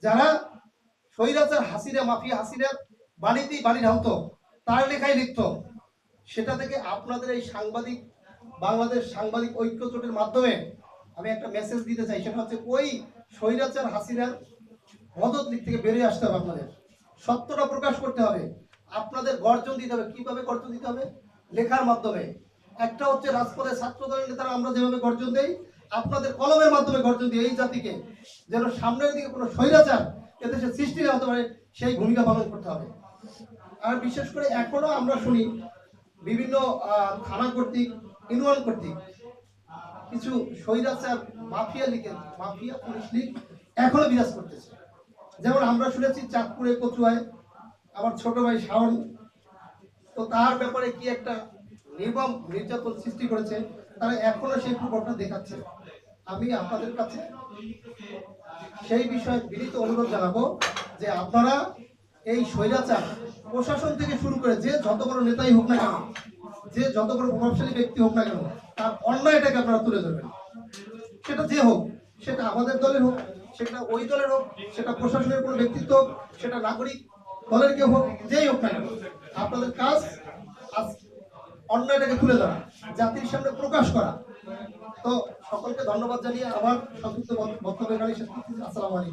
যারা স্বৈরাচার হাসিনা মাফিয়া হাসিনার বাণীতেই বাণী ঢালতো, তার লেখাই লিখতো, সেটা থেকে আপনাদের এই সাংবাদিক বাংলাদেশ সাংবাদিক ঐক্য জোটের মাধ্যমে আমি একটা মেসেজ দিতে চাই। সেটা হচ্ছে ওই স্বৈরাচার হাসিনার মদত দিক থেকে বেরিয়ে আসতে হবে। আপনাদের সত্যটা প্রকাশ করতে হবে, আপনাদের গর্জন দিতে হবে। কিভাবে গর্জন দিতে হবে? লেখার মাধ্যমে। একটা হচ্ছে রাজপথে ছাত্র দলের নেতারা আমরা যেভাবে গর্জন দেই, আপনাদের কলমের মাধ্যমে গর্জন দিই এই জাতিকে, যেন সামনের দিকে কোনো স্বৈরাচার এদেশে সৃষ্টি না হতে পারে, সেই ভূমিকা পালন করতে হবে। আর বিশেষ করে এখনো আমরা শুনি বিভিন্ন থানা কর্তৃক, ইউনিয়ন কর্তৃক কিছু স্বৈরাচার মাফিয়া লীগের মাফিয়া পুলিশ লীগ এখনো বিরাজ করতেছে। যেমন আমরা শুনেছি চাঁদপুরে কচুয়ায় আমার ছোট ভাই শাওন, তো তার ব্যাপারে কি একটা নির্মম নির্যাতন সৃষ্টি করেছে, তারা এখনো সেই প্রভাবটা দেখাচ্ছে। আমি আপনাদের কাছে সেই বিষয়ে বিনীত অনুরোধ জানাবো যে আপনারা এই স্বৈরাচার প্রশাসন থেকে শুরু করে যে যত বড় নেতাই হোক না কেন, যে যত বড় প্রভাবশালী ব্যক্তি হোক না কেন, তার অন্যায়টাকে আপনারা তুলে ধরবেন। সেটা যে হোক, সেটা আমাদের দলের হোক, সেটা ওই দলের হোক, সেটা প্রশাসনের কোনো ব্যক্তিত্ব হোক, সেটা নাগরিক দলের কেউ হোক, যেই হোক না কেন, আপনাদের কাজ অন্যায়টাকে তুলে ধরা, জাতির সামনে প্রকাশ করা। তো সকলকে ধন্যবাদ জানিয়ে আমার সংক্ষিপ্ত বক্তব্য এখানে শেষ করছি। আসসালামু আলাইকুম।